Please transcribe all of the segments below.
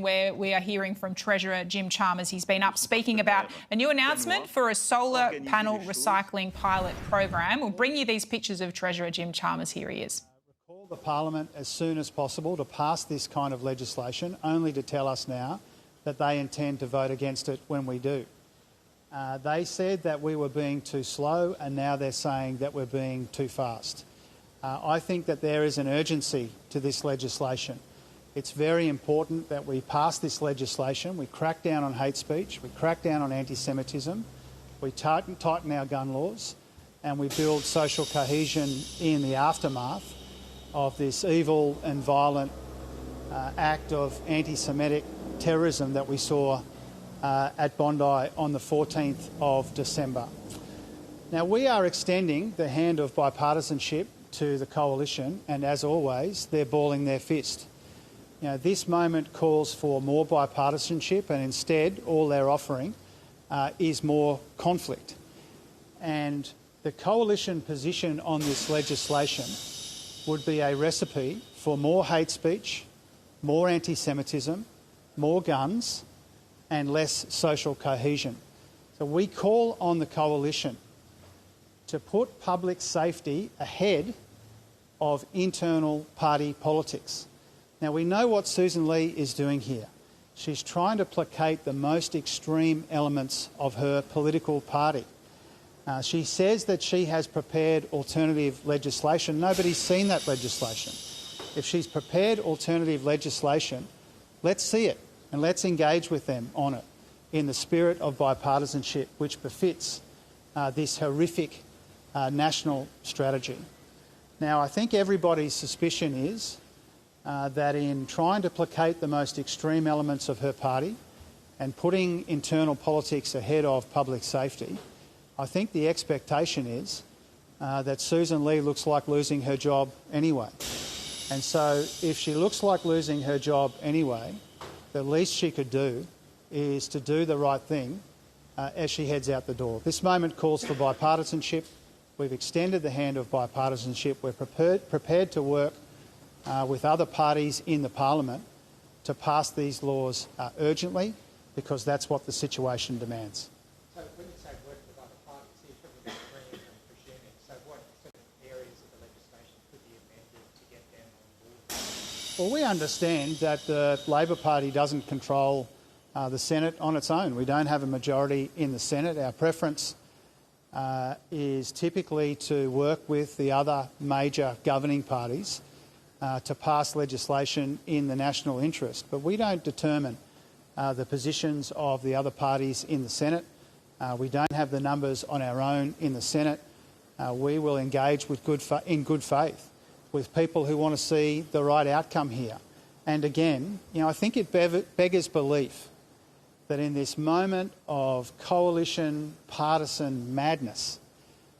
line where we are hearing from Treasurer Jim Chalmers. He's been up speaking about a new announcement for a solar panel recycling pilot program. We'll bring you these pictures of Treasurer Jim Chalmers. Here he is. Call the Parliament as soon as possible to pass this kind of legislation, only to tell us now that they intend to vote against it when we do. They said that we were being too slow, and now they're saying that we're being too fast. I think that there is an urgency to this legislation. It's very important that we pass this legislation. We crack down on hate speech, we crack down on anti-Semitism, we tighten our gun laws, and we build social cohesion in the aftermath of this evil and violent act of anti-Semitic terrorism that we saw at Bondi on the 14th of December. Now, we are extending the hand of bipartisanship to the coalition, and as always, they're balling their fist. You know, this moment calls for more bipartisanship, and instead all they're offering is more conflict. And the coalition position on this legislation would be a recipe for more hate speech, more anti-Semitism, more guns, and less social cohesion. So we call on the coalition to put public safety ahead of internal party politics. Now, we know what Sussan Ley is doing here. She's trying to placate the most extreme elements of her political party. She says that she has prepared alternative legislation. Nobody's seen that legislation. If she's prepared alternative legislation, let's see it and let's engage with them on it in the spirit of bipartisanship, which befits this horrific national strategy. Now, I think everybody's suspicion is that in trying to placate the most extreme elements of her party and putting internal politics ahead of public safety, I think the expectation is that Sussan Ley looks like losing her job anyway. And so if she looks like losing her job anyway, the least she could do is to do the right thing as she heads out the door. This moment calls for bipartisanship. We've extended the hand of bipartisanship. We're prepared to work with other parties in the Parliament to pass these laws urgently, because that's what the situation demands. So when you say work with other parties, you're talking about agreeing and presuming. So what sort of areas of the legislation could be amended to get them on board? Well, we understand that the Labor Party doesn't control the Senate on its own. We don't have a majority in the Senate. Our preference is typically to work with the other major governing parties to pass legislation in the national interest. But we don't determine the positions of the other parties in the Senate. We don't have the numbers on our own in the Senate. We will engage with in good faith with people who want to see the right outcome here. And again, you know, I think it beggars belief that in this moment of coalition partisan madness,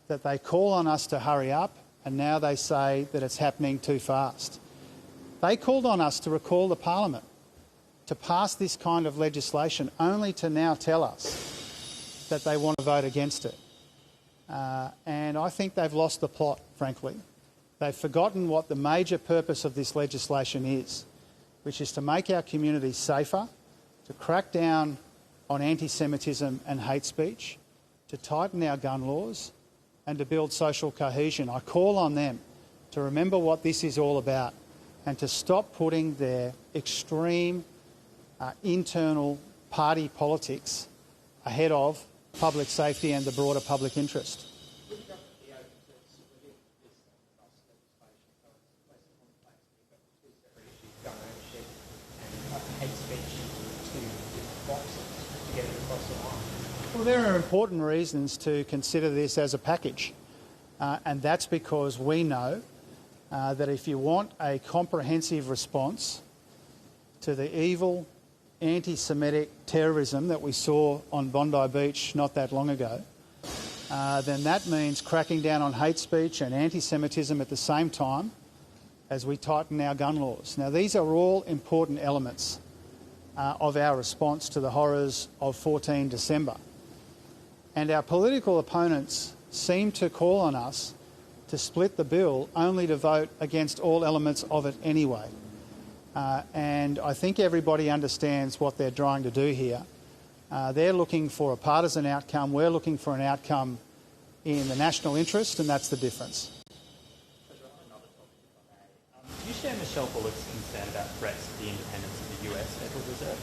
that they call on us to hurry up, and now they say that it's happening too fast. They called on us to recall the Parliament to pass this kind of legislation, only to now tell us that they want to vote against it. And I think they've lost the plot, frankly. They've forgotten what the major purpose of this legislation is, which is to make our communities safer, to crack down on anti-Semitism and hate speech, to tighten our gun laws, and to build social cohesion. I call on them to remember what this is all about and to stop putting their extreme internal party politics ahead of public safety and the broader public interest. Well, there are important reasons to consider this as a package, and that's because we know that if you want a comprehensive response to the evil anti-Semitic terrorism that we saw on Bondi Beach not that long ago, then that means cracking down on hate speech and anti-Semitism at the same time as we tighten our gun laws. Now, these are all important elements of our response to the horrors of 14 December. And our political opponents seem to call on us to split the bill only to vote against all elements of it anyway. And I think everybody understands what they're trying to do here. They're looking for a partisan outcome. We're looking for an outcome in the national interest, and that's the difference. Do you share Michelle Bullock's concern about threats to the independence of the US Federal Reserve?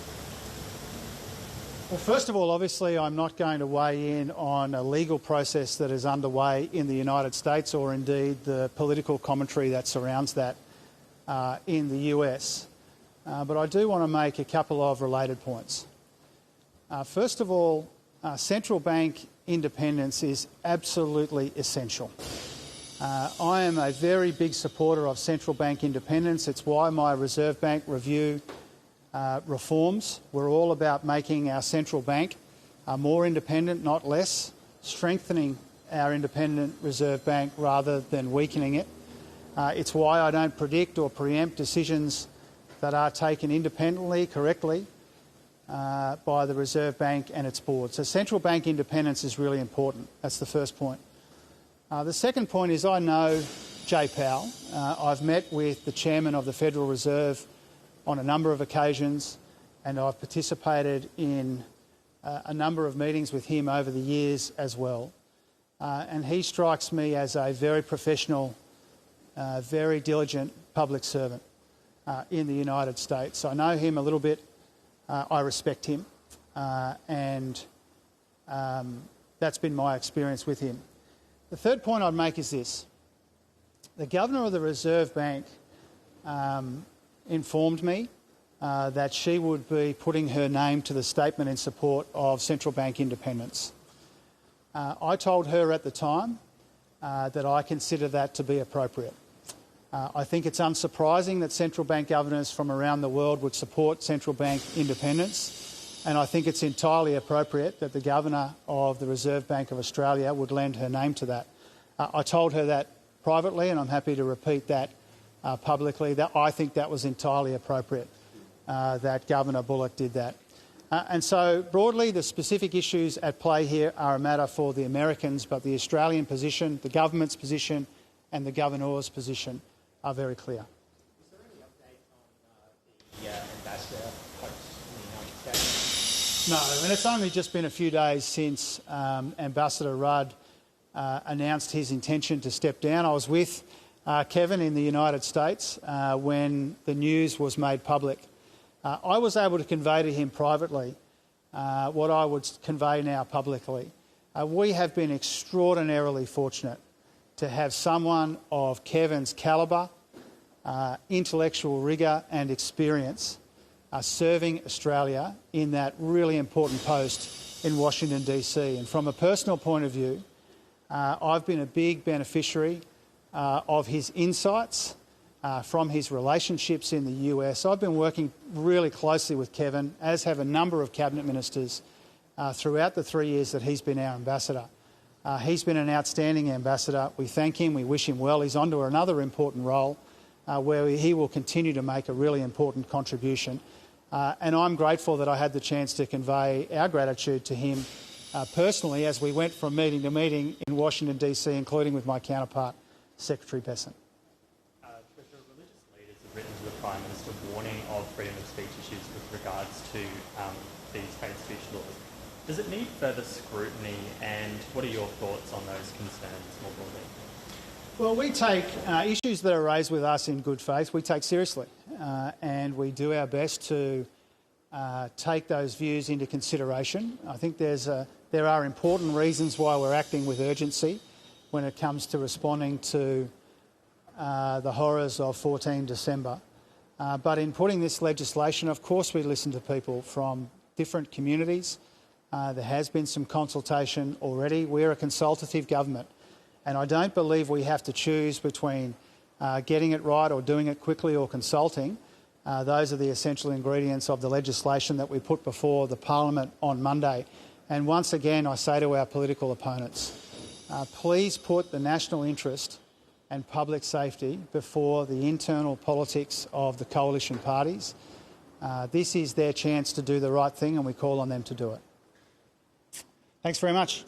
Well, first of all, obviously, I'm not going to weigh in on a legal process that is underway in the United States or indeed the political commentary that surrounds that in the US. But I do want to make a couple of related points. First of all, central bank independence is absolutely essential. I am a very big supporter of central bank independence. It's why my Reserve Bank review reforms were all about making our central bank more independent, not less, strengthening our independent Reserve Bank rather than weakening it. It's why I don't predict or preempt decisions that are taken independently, correctly, by the Reserve Bank and its board. So central bank independence is really important. That's the first point. The second point is I know Jay Powell. I've met with the Chairman of the Federal Reserve on a number of occasions, and I've participated in a number of meetings with him over the years as well. And he strikes me as a very professional, very diligent public servant in the United States. I know him a little bit. I respect him, and that's been my experience with him. The third point I'd make is this. The Governor of the Reserve Bank informed me that she would be putting her name to the statement in support of central bank independence. I told her at the time that I consider that to be appropriate. I think it's unsurprising that central bank governors from around the world would support central bank independence, and I think it's entirely appropriate that the Governor of the Reserve Bank of Australia would lend her name to that. I told her that privately, and I'm happy to repeat that publicly, that I think that was entirely appropriate, that Governor Bullock did that. And so, broadly, the specific issues at play here are a matter for the Americans, but the Australian position, the government's position and the Governor's position are very clear. Is there any update on the ambassador post in the United States? No, and it's only just been a few days since Ambassador Rudd announced his intention to step down. I was with Kevin in the United States when the news was made public. I was able to convey to him privately what I would convey now publicly. We have been extraordinarily fortunate to have someone of Kevin's calibre, intellectual rigour and experience serving Australia in that really important post in Washington DC. And from a personal point of view, I've been a big beneficiary of his insights, from his relationships in the US. I've been working really closely with Kevin, as have a number of cabinet ministers, throughout the 3 years that he's been our ambassador. He's been an outstanding ambassador. We thank him, we wish him well. He's on to another important role where he will continue to make a really important contribution. And I'm grateful that I had the chance to convey our gratitude to him personally as we went from meeting to meeting in Washington DC, including with my counterpart, Secretary Besson. Treasurer, religious leaders have written to the Prime Minister warning of freedom of speech issues with regards to these hate speech laws. Does it need further scrutiny, and what are your thoughts on those concerns more broadly? Well, we take issues that are raised with us in good faith, we take seriously, and we do our best to take those views into consideration. I think there are important reasons why we're acting with urgency when it comes to responding to the horrors of 14 December. But in putting this legislation, of course we listen to people from different communities. There has been some consultation already. We're a consultative government, and I don't believe we have to choose between getting it right or doing it quickly or consulting. Those are the essential ingredients of the legislation that we put before the Parliament on Monday. And once again, I say to our political opponents, please put the national interest and public safety before the internal politics of the coalition parties. This is their chance to do the right thing, and we call on them to do it. Thanks very much.